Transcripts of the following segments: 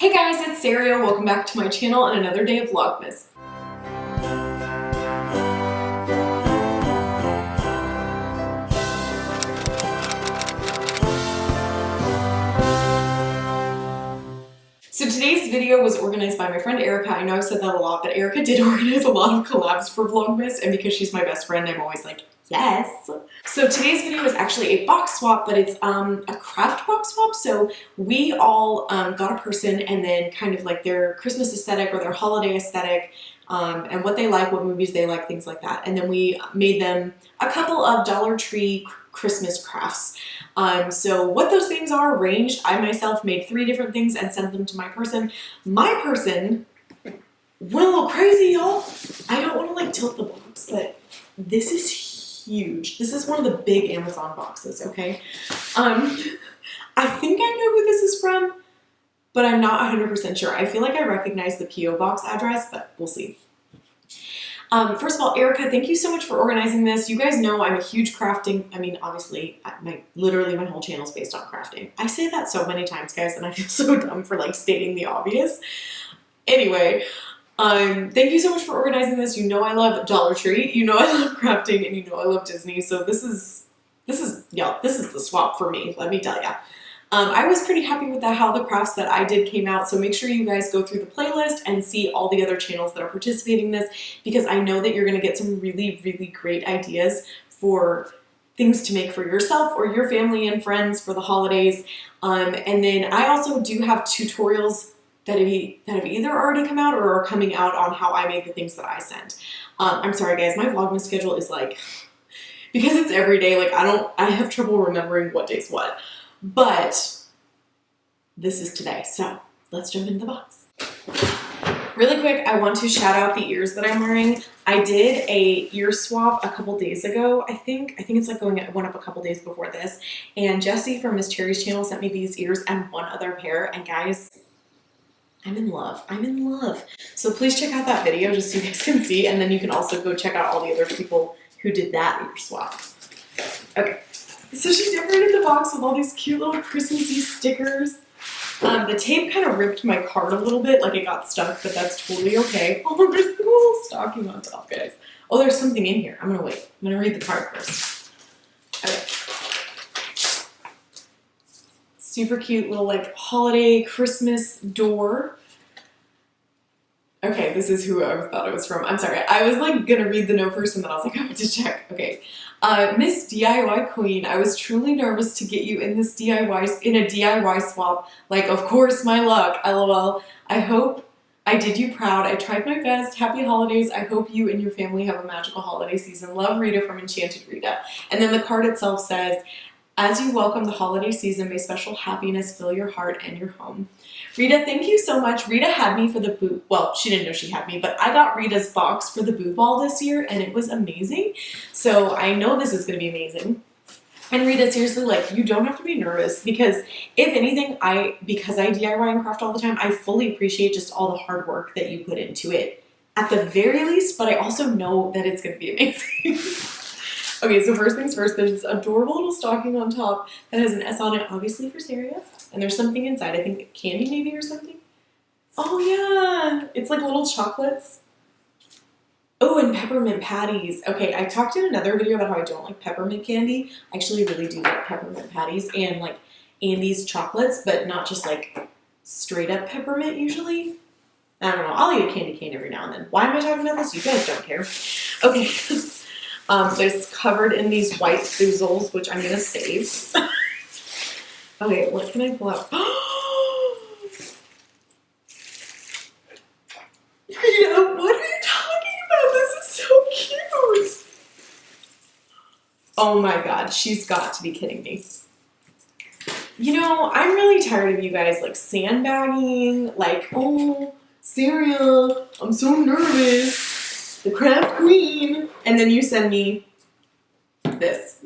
Hey guys, it's Sarah. Welcome back to my channel and another day of Vlogmas. So today's video was organized by my friend Erica. I know I've said that a lot, but Erica did organize a lot of collabs for Vlogmas, and because she's my best friend, I'm always like, yes. So today's video is actually a box swap, but it's a craft box swap. So we all got a person and then kind of like their Christmas aesthetic or their holiday aesthetic, and what they like, what movies they like, things like that. And then we made them a couple of Dollar Tree Christmas crafts. So what those things are ranged. I myself made 3 different things and sent them to my person. My person went a little crazy, y'all. I don't want to like tilt the box, but this is huge. This is one of the big Amazon boxes, okay? I think I know who this is from, but I'm not 100% sure. I feel like I recognize the P.O. box address, but we'll see. First of all, Erica, thank you so much for organizing this. You guys know I'm a huge crafting, I mean, obviously, literally my whole channel is based on crafting. I say that so many times, guys, and I feel so dumb for like stating the obvious. Anyway, thank you so much for organizing this. You know I love Dollar Tree, you know I love crafting, and you know I love Disney, so this is the swap for me, let me tell ya. I was pretty happy with how the crafts that I did came out, so make sure you guys go through the playlist and see all the other channels that are participating in this, because I know that you're going to get some really, really great ideas for things to make for yourself or your family and friends for the holidays. And then I also do have tutorials that have either already come out or are coming out on how I made the things that I sent. I'm sorry guys, my Vlogmas schedule is like, because it's every day, like I have trouble remembering what day's what. But this is today, so let's jump into the box. Really quick, I want to shout out the ears that I'm wearing. I did a ear swap a couple days ago, I think it's like went up a couple days before this, and Jessie from Miss Cherry's channel sent me these ears and one other pair, and guys, I'm in love. I'm in love. So please check out that video just so you guys can see, and then you can also go check out all the other people who did that ear swap. Okay. So she decorated the box with all these cute little Christmassy stickers. The tape kind of ripped my card a little bit, like it got stuck, but that's totally okay. Oh, there's a little stocking on top, guys. Oh, there's something in here. I'm gonna wait. I'm gonna read the card first. Okay. Super cute little like holiday Christmas door. Okay, this is who I thought it was from. I'm sorry. I was like gonna read the note first and then I was like, I have to check. Okay. Miss DIY Queen, I was truly nervous to get you in a DIY swap. Like, of course, my luck. LOL. I hope I did you proud. I tried my best. Happy holidays. I hope you and your family have a magical holiday season. Love, Rita from Enchanted Rita. And then the card itself says, as you welcome the holiday season, may special happiness fill your heart and your home. Rita, thank you so much. Rita had me for the boo. Well, she didn't know she had me, but I got Rita's box for the boo ball this year, and it was amazing. So I know this is going to be amazing. And Rita, seriously, like, you don't have to be nervous, because if anything, because I DIY and craft all the time, I fully appreciate just all the hard work that you put into it at the very least, but I also know that it's going to be amazing. Okay, so first things first, there's this adorable little stocking on top that has an S on it, obviously for Sarah. And there's something inside, I think candy maybe or something. Oh yeah, it's like little chocolates. Oh, and peppermint patties. Okay, I talked in another video about how I don't like peppermint candy. I actually really do like peppermint patties and like Andes chocolates, but not just like straight up peppermint usually. I don't know, I'll eat a candy cane every now and then. Why am I talking about this? You guys don't care. Okay. It's covered in these white foozles, which I'm gonna save. Okay, what can I pull out? Rita, what are you talking about? This is so cute. Oh my god, she's got to be kidding me. You know, I'm really tired of you guys like sandbagging, like, oh, Sarah, I'm so nervous. The craft queen. And then you send me this.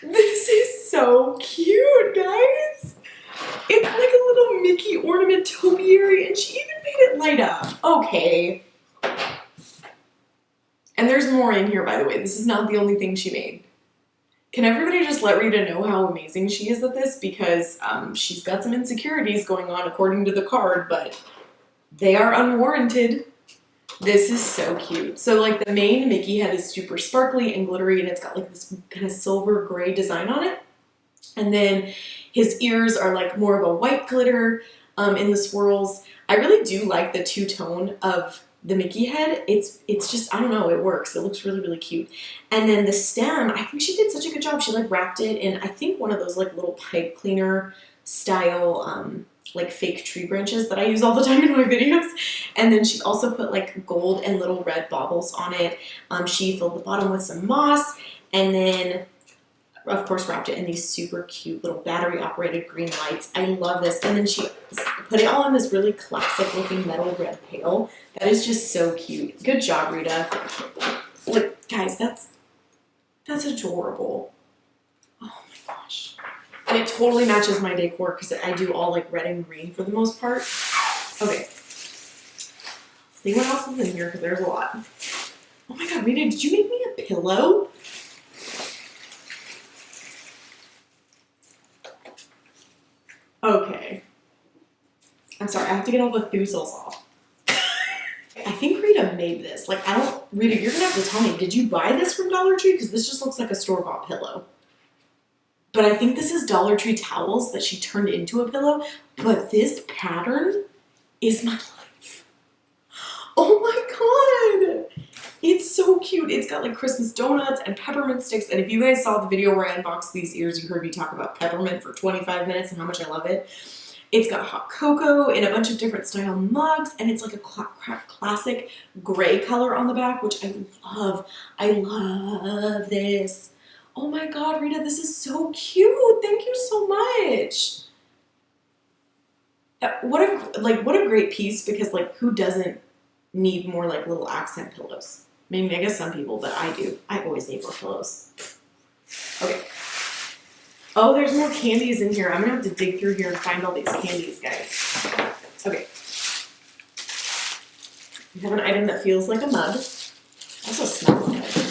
This is so cute, guys. It's like a little Mickey ornament topiary, and she even made it light up. Okay. And there's more in here, by the way. This is not the only thing she made. Can everybody just let Rita know how amazing she is at this? Because she's got some insecurities going on according to the card, but they are unwarranted. This is so cute. So like the main Mickey head is super sparkly and glittery, and it's got like this kind of silver gray design on it. And then his ears are like more of a white glitter in the swirls. I really do like the two-tone of the Mickey head. It's just, I don't know, it works. It looks really, really cute. And then the stem, I think she did such a good job. She like wrapped it in, I think, one of those like little pipe cleaner style like fake tree branches that I use all the time in my videos. And then she also put like gold and little red baubles on it. She filled the bottom with some moss, and then of course wrapped it in these super cute little battery operated green lights. I love this. And then she put it all in this really classic looking metal red pail. That is just so cute. Good job, Rita. Look, guys, that's adorable. Oh my gosh. And it totally matches my decor because I do all like red and green for the most part. Okay. See what else is in here because there's a lot. Oh my god, Rita, did you make me a pillow? Okay. I'm sorry, I have to get all the Thussels off. I think Rita made this. Like, Rita, you're gonna have to tell me, did you buy this from Dollar Tree? Because this just looks like a store-bought pillow. But I think this is Dollar Tree towels that she turned into a pillow. But this pattern is my life. Oh my god! It's so cute. It's got like Christmas donuts and peppermint sticks. And if you guys saw the video where I unboxed these ears, you heard me talk about peppermint for 25 minutes and how much I love it. It's got hot cocoa in a bunch of different style mugs, and it's like a classic gray color on the back, which I love. I love this. Oh my god, Rita, this is so cute. Thank you so much. What a great piece, because like who doesn't need more like little accent pillows? I mean, I guess some people, but I do. I always need more pillows. Okay. Oh, there's more candies in here. I'm gonna have to dig through here and find all these candies, guys. Okay. We have an item that feels like a mug. Also smells like it.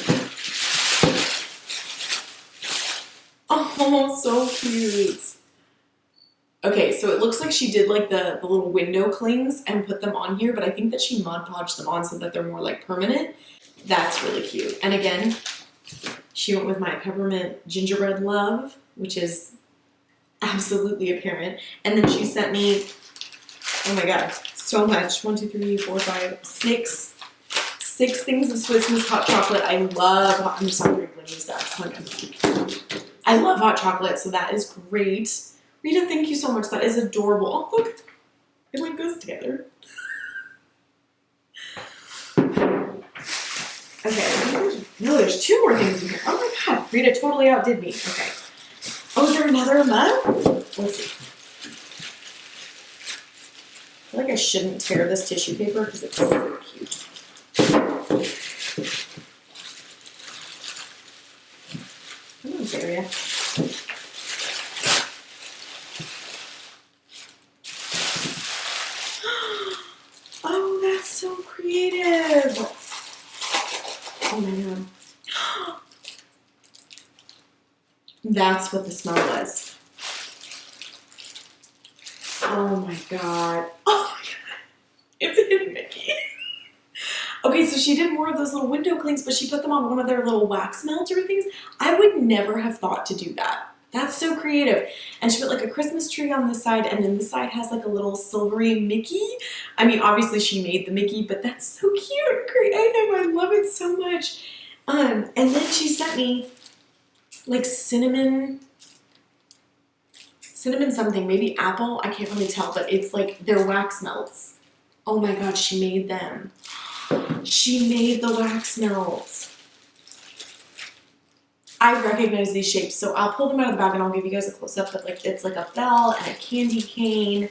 Oh, so cute. Okay, so it looks like she did like the little window clings and put them on here, but I think that she Mod Podged them on so that they're more like permanent. That's really cute. And again, she went with my peppermint gingerbread love, which is absolutely apparent. And then she sent me, oh my god, so much. 1, 2, 3, 4, 5, 6 things of Swiss Miss hot chocolate. I love hot, I'm just not wrinkling these bags. I love hot chocolate, so that is great. Rita, thank you so much. That is adorable. Oh, look, it like goes together. Okay, there's 2 more things in here. Oh my god, Rita totally outdid me. Okay. Oh, is there another mug? Let's see. I feel like I shouldn't tear this tissue paper because it's so cute. Come on, Daria. Oh, that's so creative. Oh my god. That's what the smell was. Oh my god. Oh my god. It's in Mickey. Okay, so she did more of those little window clings, but she put them on one of their little wax melter things. I would never have thought to do that. That's so creative. And she put like a Christmas tree on this side, and then this side has like a little silvery Mickey. I mean, obviously she made the Mickey, but that's so cute and creative. I love it so much. And then she sent me like cinnamon something, maybe apple, I can't really tell, but it's like their wax melts. Oh my god, she made them. She made the wax melts. I recognize these shapes, so I'll pull them out of the bag and I'll give you guys a close-up, but like it's like a bell and a candy cane.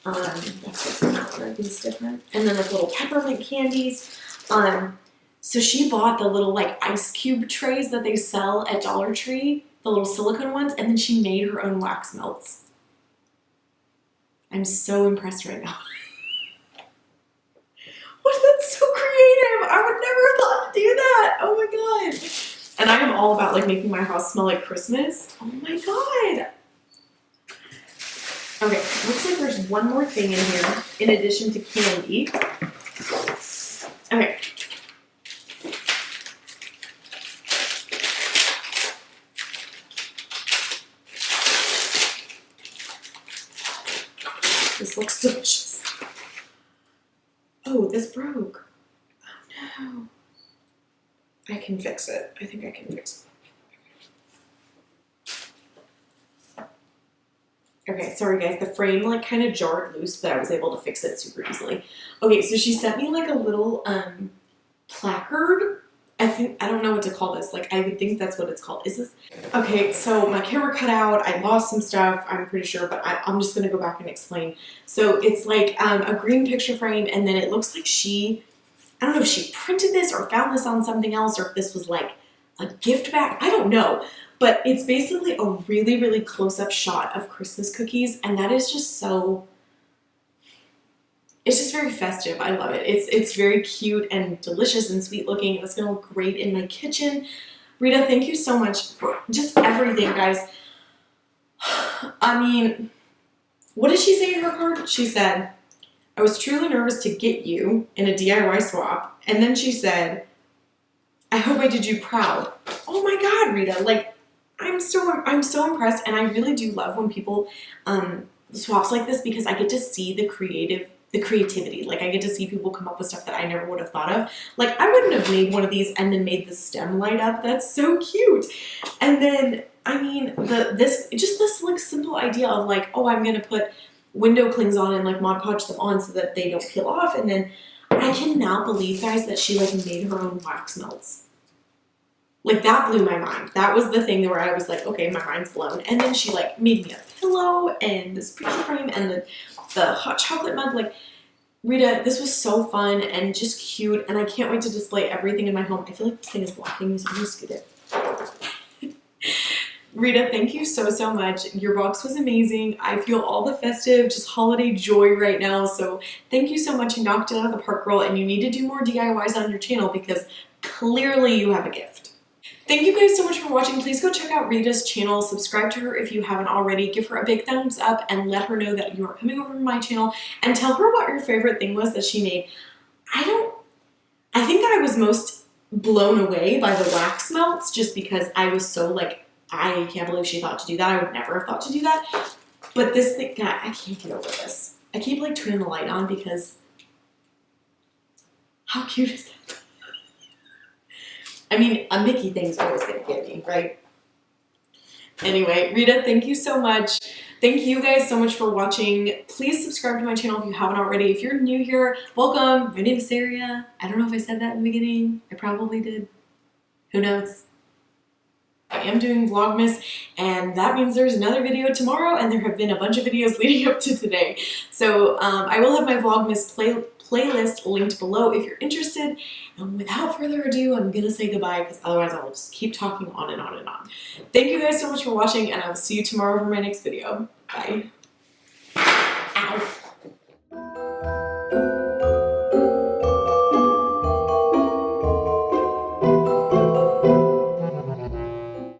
That's what's in that one. Are these different? And then like little peppermint candies. So she bought the little like ice cube trays that they sell at Dollar Tree, the little silicone ones, and then she made her own wax melts. I'm so impressed right now. What? That's so creative. I would never have thought to do that. Oh my god. And I am all about like making my house smell like Christmas. Oh my god. Okay, looks like there's one more thing in here in addition to candy. Okay. This looks delicious. Oh, this broke. Oh no. I can fix it. I think I can fix it. Okay, sorry guys, the frame like kind of jarred loose, but I was able to fix it super easily. Okay, so she sent me like a little placard. I don't know what to call this. Like I would think that's what it's called. Is this? Okay, so my camera cut out. I lost some stuff, I'm pretty sure, but I'm just gonna go back and explain. So it's like a green picture frame, and then it looks like I don't know if she printed this or found this on something else, or if this was like a gift bag. I don't know. But it's basically a really, really close-up shot of Christmas cookies, and that is just so, it's just very festive. I love it. It's very cute and delicious and sweet looking. It's gonna look great in my kitchen. Rita, thank you so much for just everything, guys. I mean, what did she say in her card? She said, I was truly nervous to get you in a DIY swap, and then she said, I hope I did you proud. Oh my god, Rita, like, I'm so impressed, and I really do love when people swaps like this, because I get to see the creativity. Like I get to see people come up with stuff that I never would have thought of. Like I wouldn't have made one of these and then made the stem light up. That's so cute. And then I mean this like simple idea of like, oh, I'm gonna put window clings on and like Mod Podge them on so that they don't peel off. And then I cannot believe, guys, that she like made her own wax melts. Like that blew my mind. That was the thing where I was like, okay, my mind's blown. And then she like made me a pillow and this picture frame and the hot chocolate mug. Like, Rita, this was so fun and just cute, and I can't wait to display everything in my home. I feel like this thing is blocking me, so I'm gonna scoot it. Rita, thank you so, so much. Your box was amazing. I feel all the festive, just holiday joy right now. So thank you so much. You knocked it out of the park, girl, and you need to do more DIYs on your channel because clearly you have a gift. Thank you guys so much for watching. Please go check out Rita's channel. Subscribe to her if you haven't already. Give her a big thumbs up and let her know that you are coming over to my channel, and tell her what your favorite thing was that she made. I think I was most blown away by the wax melts just because I was so like, I can't believe she thought to do that. I would never have thought to do that. But this thing, God, I can't get over this. I keep like turning the light on because how cute is that? I mean, a Mickey thing's always gonna get me, right? Anyway, Rita, thank you so much. Thank you guys so much for watching. Please subscribe to my channel if you haven't already. If you're new here, welcome. My name is Sarah. I don't know if I said that in the beginning. I probably did. Who knows? I am doing Vlogmas, and that means there's another video tomorrow, and there have been a bunch of videos leading up to today. So I will have my Vlogmas playlist linked below if you're interested. And without further ado, I'm gonna say goodbye because otherwise I'll just keep talking on and on and on. Thank you guys so much for watching, and I will see you tomorrow for my next video. Bye. Ow.